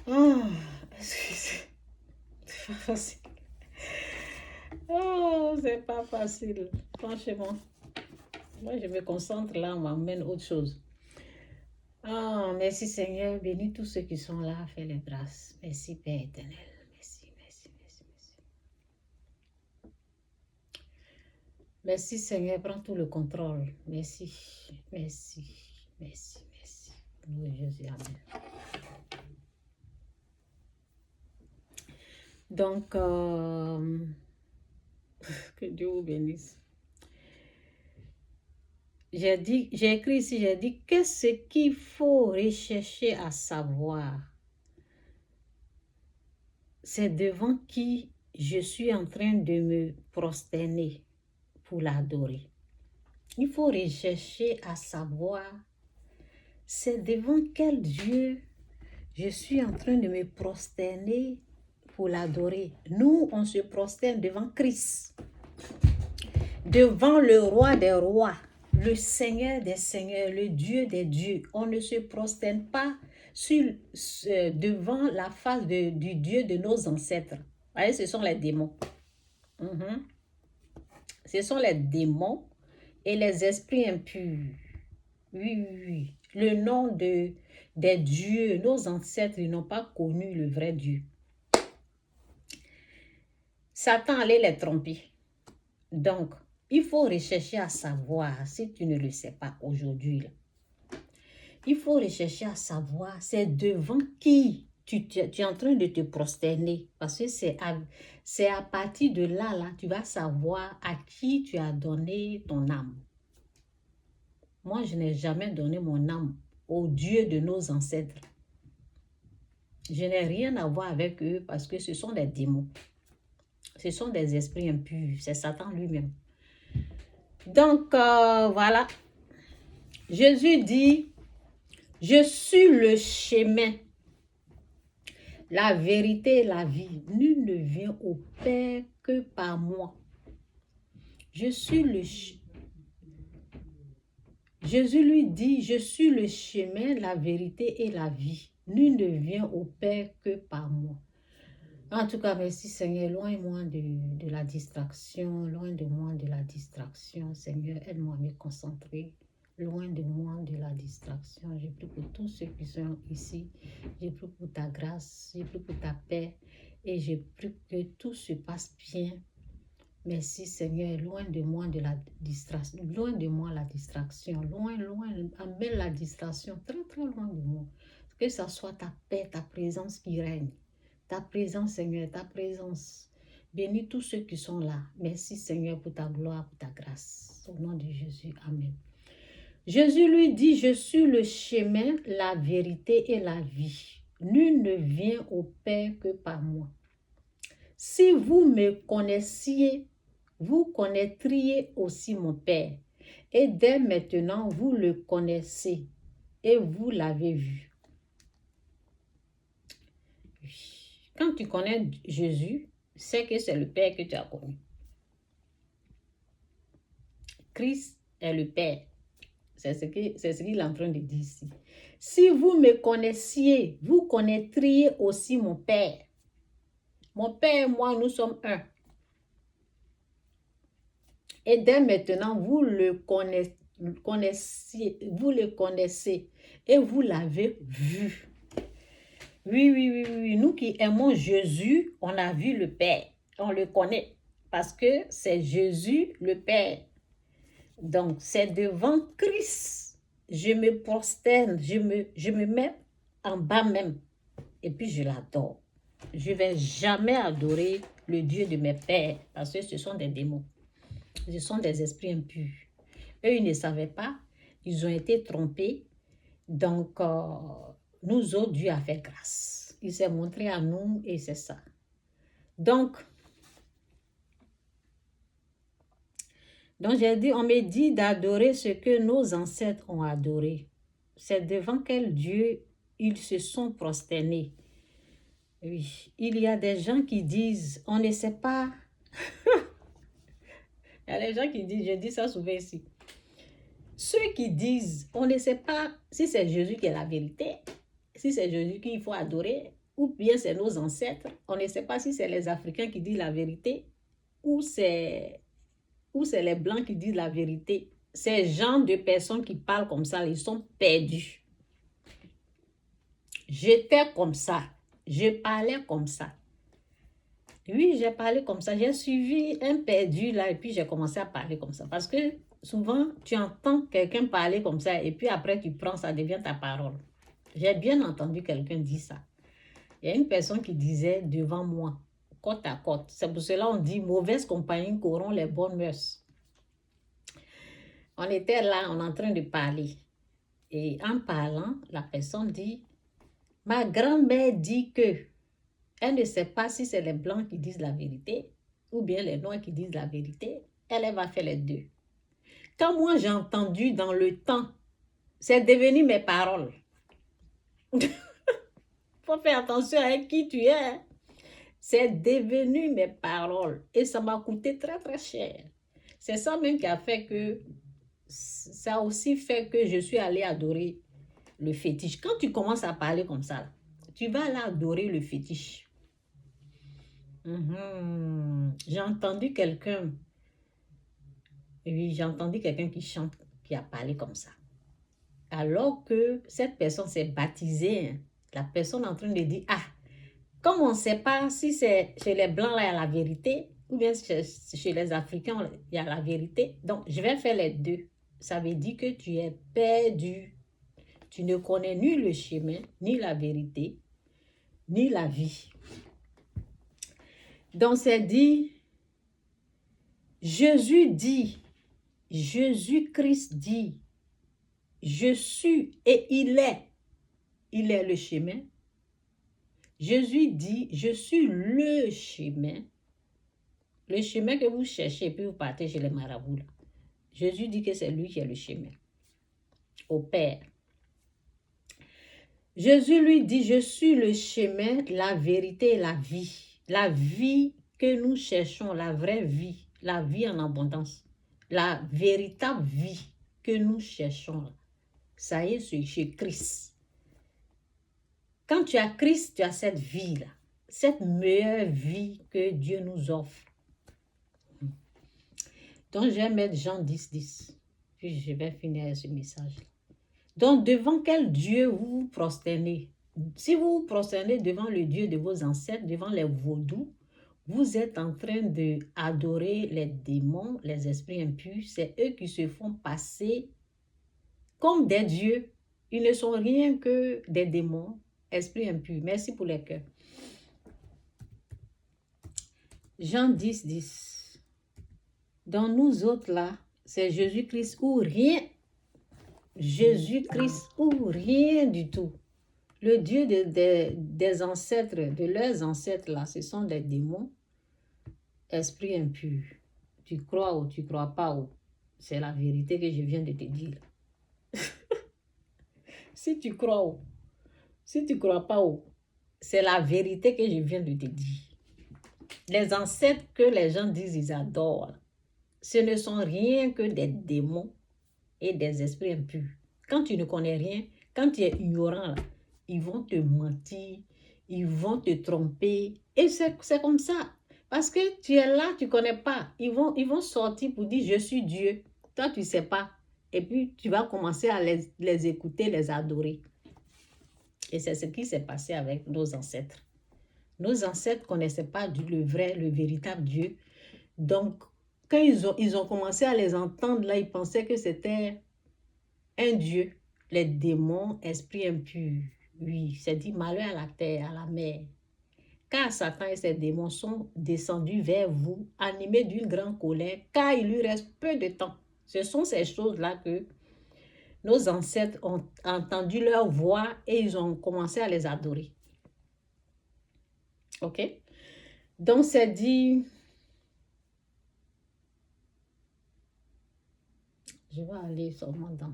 Ah, c'est pas facile. Oh, c'est pas facile. Franchement, moi je me concentre là, on m'amène autre chose. Ah, merci Seigneur, bénis tous ceux qui sont là, fais les grâces. Merci Père éternel. Merci, merci, merci, merci. Merci Seigneur, prends tout le contrôle. Merci, merci, merci, merci. Au nom de Jésus, amen. Donc, que Dieu vous bénisse. J'ai écrit ici, j'ai dit, qu'est-ce qu'il faut rechercher à savoir? C'est devant qui je suis en train de me prosterner pour l'adorer. Il faut rechercher à savoir, c'est devant quel Dieu je suis en train de me prosterner pour l'adorer. Nous, on se prosterne devant Christ, devant le roi des rois, le Seigneur des seigneurs, le Dieu des dieux. On ne se prosterne pas devant la face du Dieu de nos ancêtres. Vous voyez, ce sont les démons. Ce sont les démons et les esprits impurs. Oui, oui, oui. Le nom des dieux, nos ancêtres, ils n'ont pas connu le vrai Dieu. Satan allait les tromper. Donc, il faut rechercher à savoir, si tu ne le sais pas aujourd'hui, il faut rechercher à savoir, c'est devant qui tu es en train de te prosterner. Parce que c'est à partir de là, tu vas savoir à qui tu as donné ton âme. Moi, je n'ai jamais donné mon âme au Dieu de nos ancêtres. Je n'ai rien à voir avec eux parce que ce sont des démons. Ce sont des esprits impurs. C'est Satan lui-même. Donc, voilà. Jésus dit, je suis le chemin, la vérité et la vie. Nul ne vient au Père que par moi. Je suis le Jésus lui dit, je suis le chemin, la vérité et la vie. Nul ne vient au Père que par moi. En tout cas, merci Seigneur, loin-moi de la distraction, loin de moi de la distraction. Seigneur, aide-moi à me concentrer, loin de moi de la distraction. Je prie pour tous ceux qui sont ici. Je prie pour ta grâce, je prie pour ta paix et je prie que tout se passe bien. Merci Seigneur, loin de moi de la distraction, loin de moi la distraction, loin, amène la distraction très très loin de moi. Que ça soit ta paix, ta présence qui règne. Ta présence, Seigneur, ta présence. Bénis tous ceux qui sont là. Merci, Seigneur, pour ta gloire, pour ta grâce. Au nom de Jésus, amen. Jésus lui dit, je suis le chemin, la vérité et la vie. Nul ne vient au Père que par moi. Si vous me connaissiez, vous connaîtriez aussi mon Père. Et dès maintenant, vous le connaissez et vous l'avez vu. Quand tu connais Jésus, c'est que c'est le Père que tu as connu. Christ est le Père. C'est ce qu'il est en train de dire ici. Si vous me connaissiez, vous connaîtriez aussi mon Père. Mon Père et moi, nous sommes un. Et dès maintenant, vous le connaissez et vous l'avez vu. Oui. Nous qui aimons Jésus, on a vu le Père. On le connaît parce que c'est Jésus le Père. Donc, c'est devant Christ. Je me prosterne, je me mets en bas même. Et puis, je l'adore. Je ne vais jamais adorer le Dieu de mes pères parce que ce sont des démons. Ce sont des esprits impurs. Eux, ils ne savaient pas. Ils ont été trompés. Donc, nous autres, Dieu a fait grâce. Il s'est montré à nous et c'est ça. Donc, j'ai dit, on me dit d'adorer ce que nos ancêtres ont adoré. C'est devant quel Dieu ils se sont prosternés. Oui, il y a des gens qui disent, on ne sait pas. Il y a des gens qui disent, je dis ça souvent ici. Ceux qui disent, on ne sait pas si c'est Jésus qui est la vérité, si c'est Jésus qu'il faut adorer, ou bien c'est nos ancêtres. On ne sait pas si c'est les Africains qui disent la vérité ou c'est les Blancs qui disent la vérité. Ces gens de personnes qui parlent comme ça, ils sont perdus. J'étais comme ça. Je parlais comme ça. Oui, j'ai parlé comme ça. J'ai suivi un perdu là et puis j'ai commencé à parler comme ça. Parce que souvent, tu entends quelqu'un parler comme ça et puis après, tu prends, ça devient ta parole. J'ai bien entendu quelqu'un dire ça. Il y a une personne qui disait devant moi, côte à côte. C'est pour cela qu'on dit mauvaise compagnie corrompt les bonnes mœurs. On était là, on est en train de parler. Et en parlant, la personne dit, ma grand-mère dit que elle ne sait pas si c'est les Blancs qui disent la vérité ou bien les Noirs qui disent la vérité. Elle va faire les deux. Quand moi j'ai entendu dans le temps, c'est devenu mes paroles. Faut faire attention à qui tu es. C'est devenu mes paroles et ça m'a coûté très très cher. C'est ça même qui a fait que, ça a aussi fait que je suis allée adorer le fétiche. Quand tu commences à parler comme ça, tu vas aller adorer le fétiche. J'ai entendu quelqu'un, oui, j'ai entendu quelqu'un qui chante, qui a parlé comme ça. Alors que cette personne s'est baptisée, hein, la personne est en train de dire, ah, comme on ne sait pas si c'est chez les Blancs, là, il y a la vérité, ou bien chez les Africains, il y a la vérité. Donc, je vais faire les deux. Ça veut dire que tu es perdu. Tu ne connais ni le chemin, ni la vérité, ni la vie. Donc, c'est dit, Jésus-Christ dit, je suis et il est le chemin. Jésus dit, je suis le chemin que vous cherchez, puis vous partez chez les marabouts. Là. Jésus dit que c'est lui qui est le chemin au Père. Jésus lui dit, je suis le chemin, la vérité et la vie. La vie que nous cherchons, la vraie vie, la vie en abondance, la véritable vie que nous cherchons, ça y est, c'est chez Christ. Quand tu as Christ, tu as cette vie-là, cette meilleure vie que Dieu nous offre. Donc, je vais mettre Jean 10, 10. Puis je vais finir ce message. Donc, devant quel Dieu vous vous prosternez? Si vous vous prosternez devant le Dieu de vos ancêtres, devant les vaudous, vous êtes en train d'adorer les démons, les esprits impurs. C'est eux qui se font passer comme des dieux. Ils ne sont rien que des démons, esprits impurs. Merci pour les cœurs. Jean 10, 10. Dans nous autres là, c'est Jésus-Christ ou rien. Jésus-Christ ou rien du tout. Le Dieu des ancêtres, de leurs ancêtres là, ce sont des démons, esprits impurs. Tu crois ou tu crois pas ou. C'est la vérité que je viens de te dire. Si tu crois ou, si tu crois pas ou, c'est la vérité que je viens de te dire. Les ancêtres que les gens disent ils adorent, ce ne sont rien que des démons et des esprits impurs. Quand tu ne connais rien, quand tu es ignorant, là, ils vont te mentir, ils vont te tromper. Et c'est comme ça. Parce que tu es là, tu ne connais pas. Ils vont sortir pour dire, je suis Dieu. Toi, tu ne sais pas. Et puis, tu vas commencer à les écouter, les adorer. Et c'est ce qui s'est passé avec nos ancêtres. Nos ancêtres ne connaissaient pas le vrai, le véritable Dieu. Donc, quand ils ont commencé à les entendre, là, ils pensaient que c'était un Dieu. Les démons, esprits impurs. Oui, c'est dit malheur à la terre, à la mer. Car Satan et ses démons sont descendus vers vous, animés d'une grande colère, car il lui reste peu de temps. Ce sont ces choses-là que nos ancêtres ont entendu leur voix et ils ont commencé à les adorer. Ok? Donc, c'est dit... Je vais aller seulement dans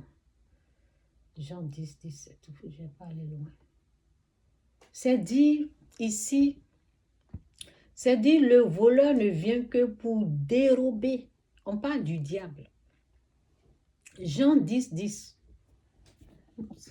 Jean 10, 17. Je ne vais pas aller loin. C'est dit ici, c'est dit le voleur ne vient que pour dérober. On parle du diable. Jean 10, 10. Oups.